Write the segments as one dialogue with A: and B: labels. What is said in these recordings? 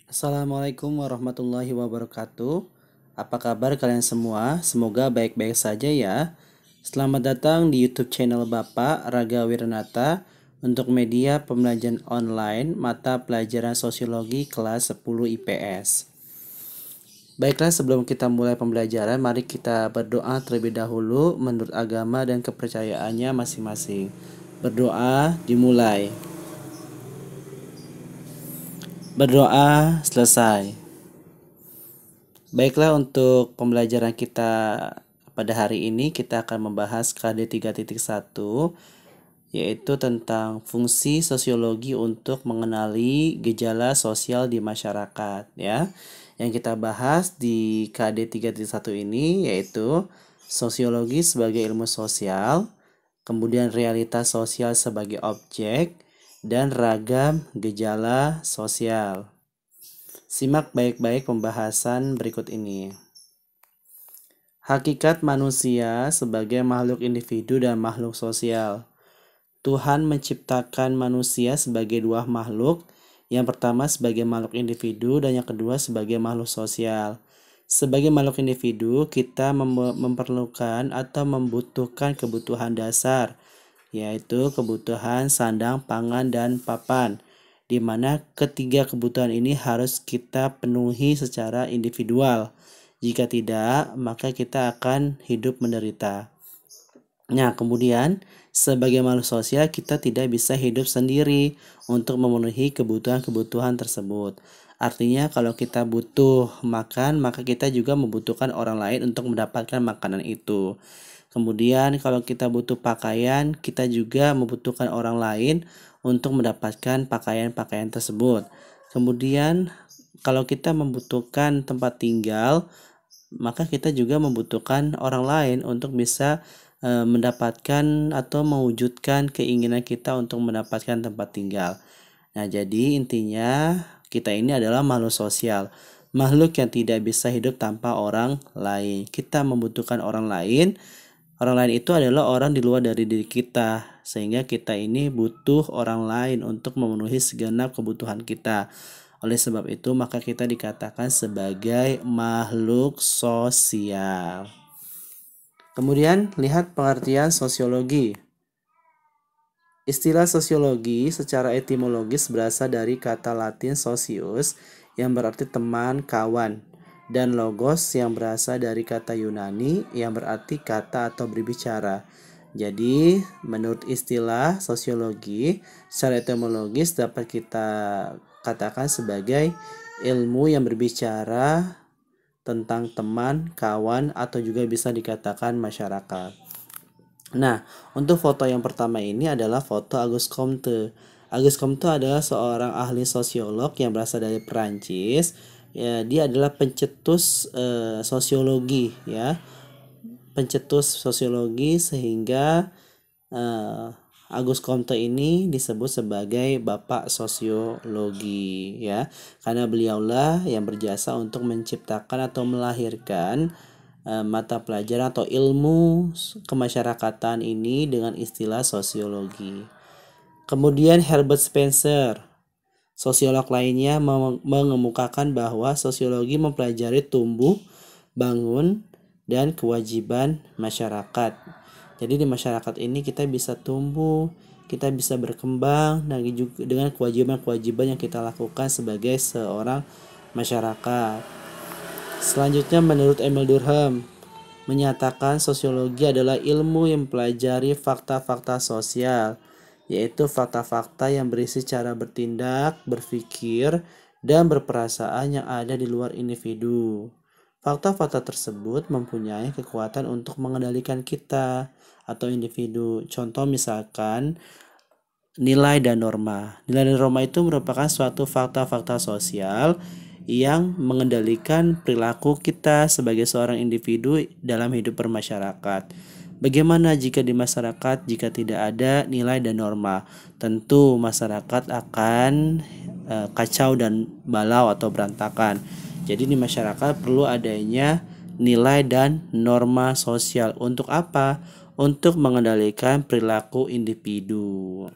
A: Assalamualaikum warahmatullahi wabarakatuh. Apa kabar kalian semua? Semoga baik-baik saja ya. Selamat datang di YouTube channel Bapak Raga Wiranata untuk media pembelajaran online mata pelajaran sosiologi kelas 10 IPS. Baiklah, sebelum kita mulai pembelajaran, mari kita berdoa terlebih dahulu menurut agama dan kepercayaannya masing-masing. Berdoa dimulai. Berdoa selesai. Baiklah, untuk pembelajaran kita pada hari ini kita akan membahas KD 3.1, yaitu tentang fungsi sosiologi untuk mengenali gejala sosial di masyarakat ya. Yang kita bahas di KD 3.1 ini yaitu sosiologi sebagai ilmu sosial, kemudian realitas sosial sebagai objek, dan ragam gejala sosial. Simak baik-baik pembahasan berikut ini. Hakikat manusia sebagai makhluk individu dan makhluk sosial. Tuhan menciptakan manusia sebagai dua makhluk, yang pertama sebagai makhluk individu dan yang kedua sebagai makhluk sosial. Sebagai makhluk individu, kita memerlukan atau membutuhkan kebutuhan dasar, yaitu kebutuhan sandang, pangan, dan papan, di mana ketiga kebutuhan ini harus kita penuhi secara individual. Jika tidak, maka kita akan hidup menderita. Nah, kemudian sebagai makhluk sosial kita tidak bisa hidup sendiri untuk memenuhi kebutuhan-kebutuhan tersebut. Artinya kalau kita butuh makan, maka kita juga membutuhkan orang lain untuk mendapatkan makanan itu. Kemudian kalau kita butuh pakaian, kita juga membutuhkan orang lain untuk mendapatkan pakaian-pakaian tersebut. Kemudian kalau kita membutuhkan tempat tinggal, maka kita juga membutuhkan orang lain untuk bisa mendapatkan atau mewujudkan keinginan kita untuk mendapatkan tempat tinggal. Nah, jadi intinya kita ini adalah makhluk sosial, makhluk yang tidak bisa hidup tanpa orang lain. Kita membutuhkan orang lain. Orang lain itu adalah orang di luar dari diri kita, sehingga kita ini butuh orang lain untuk memenuhi segenap kebutuhan kita. Oleh sebab itu, maka kita dikatakan sebagai makhluk sosial. Kemudian, lihat pengertian sosiologi. Istilah sosiologi secara etimologis berasal dari kata Latin socius yang berarti teman, kawan, dan logos yang berasal dari kata Yunani yang berarti kata atau berbicara. Jadi, menurut istilah sosiologi, secara etimologis dapat kita katakan sebagai ilmu yang berbicara tentang teman, kawan, atau juga bisa dikatakan masyarakat. Nah, untuk foto yang pertama ini adalah foto Auguste Comte. Auguste Comte adalah seorang ahli sosiolog yang berasal dari Perancis. Ya, dia adalah pencetus sosiologi ya. Pencetus sosiologi sehingga Auguste Comte ini disebut sebagai bapak sosiologi ya, karena beliaulah yang berjasa untuk menciptakan atau melahirkan mata pelajaran atau ilmu kemasyarakatan ini dengan istilah sosiologi. Kemudian Herbert Spencer, sosiolog lainnya, mengemukakan bahwa sosiologi mempelajari tumbuh, bangun, dan kewajiban masyarakat. Jadi di masyarakat ini kita bisa tumbuh, kita bisa berkembang, dan juga dengan kewajiban-kewajiban yang kita lakukan sebagai seorang masyarakat. Selanjutnya menurut Emil Durkheim menyatakan sosiologi adalah ilmu yang mempelajari fakta-fakta sosial, yaitu fakta-fakta yang berisi cara bertindak, berpikir, dan berperasaan yang ada di luar individu. Fakta-fakta tersebut mempunyai kekuatan untuk mengendalikan kita atau individu. Contoh misalkan nilai dan norma. Nilai dan norma itu merupakan suatu fakta-fakta sosial yang mengendalikan perilaku kita sebagai seorang individu dalam hidup bermasyarakat. Bagaimana jika di masyarakat jika tidak ada nilai dan norma? Tentu masyarakat akan kacau dan balau atau berantakan. Jadi di masyarakat perlu adanya nilai dan norma sosial. Untuk apa? Untuk mengendalikan perilaku individu.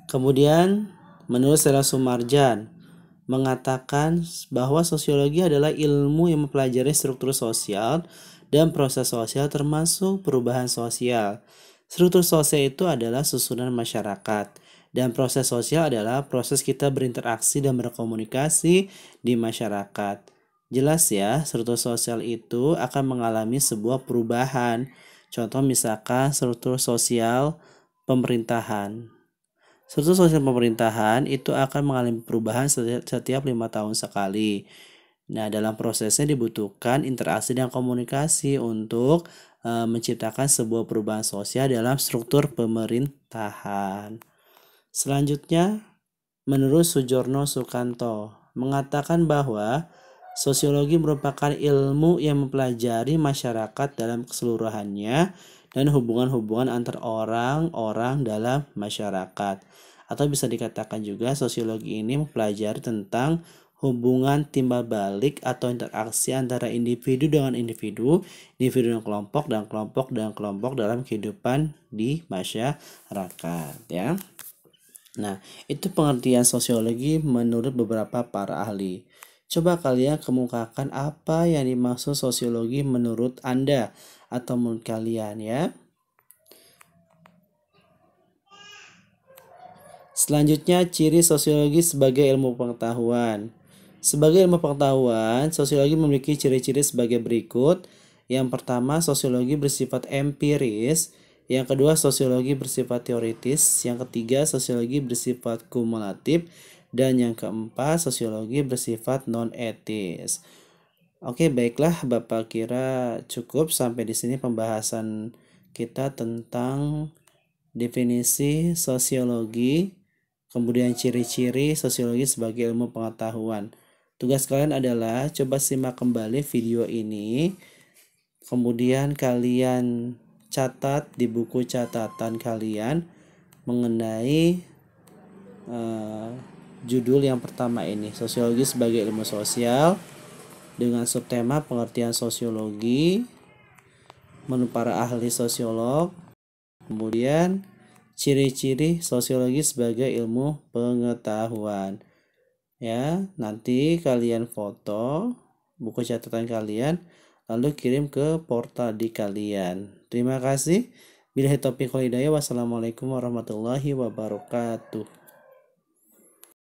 A: Kemudian menurut Stella Sumarjan, mengatakan bahwa sosiologi adalah ilmu yang mempelajari struktur sosial dan proses sosial termasuk perubahan sosial. Struktur sosial itu adalah susunan masyarakat dan proses sosial adalah proses kita berinteraksi dan berkomunikasi di masyarakat. Jelas ya, struktur sosial itu akan mengalami sebuah perubahan. Contoh misalkan struktur sosial pemerintahan. Struktur sosial pemerintahan itu akan mengalami perubahan setiap 5 tahun sekali. Nah, dalam prosesnya dibutuhkan interaksi dan komunikasi untuk menciptakan sebuah perubahan sosial dalam struktur pemerintahan. Selanjutnya, menurut Sujorno Sukanto, mengatakan bahwa sosiologi merupakan ilmu yang mempelajari masyarakat dalam keseluruhannya dan hubungan-hubungan antar orang-orang dalam masyarakat. Atau bisa dikatakan juga sosiologi ini mempelajari tentang hubungan timbal balik atau interaksi antara individu dengan individu, individu dengan kelompok, dan kelompok dengan kelompok dalam kehidupan di masyarakat, ya. Nah, itu pengertian sosiologi menurut beberapa para ahli. Coba kalian kemukakan apa yang dimaksud sosiologi menurut Anda atau menurut kalian, ya. Selanjutnya, ciri sosiologi sebagai ilmu pengetahuan. Sebagai ilmu pengetahuan, sosiologi memiliki ciri-ciri sebagai berikut. Yang pertama, sosiologi bersifat empiris. Yang kedua, sosiologi bersifat teoritis. Yang ketiga, sosiologi bersifat kumulatif. Dan yang keempat, sosiologi bersifat non-etis. Oke, baiklah, Bapak kira cukup sampai di sini pembahasan kita tentang definisi sosiologi, kemudian ciri-ciri sosiologi sebagai ilmu pengetahuan. Tugas kalian adalah coba simak kembali video ini, kemudian kalian catat di buku catatan kalian mengenai judul yang pertama ini, sosiologi sebagai ilmu sosial, dengan subtema pengertian sosiologi menurut para ahli sosiolog, kemudian ciri-ciri sosiologi sebagai ilmu pengetahuan. Ya, nanti kalian foto buku catatan kalian lalu kirim ke portal di kalian. Terima kasih. Billahi taufiq wal hidayah. Wassalamualaikum warahmatullahi wabarakatuh.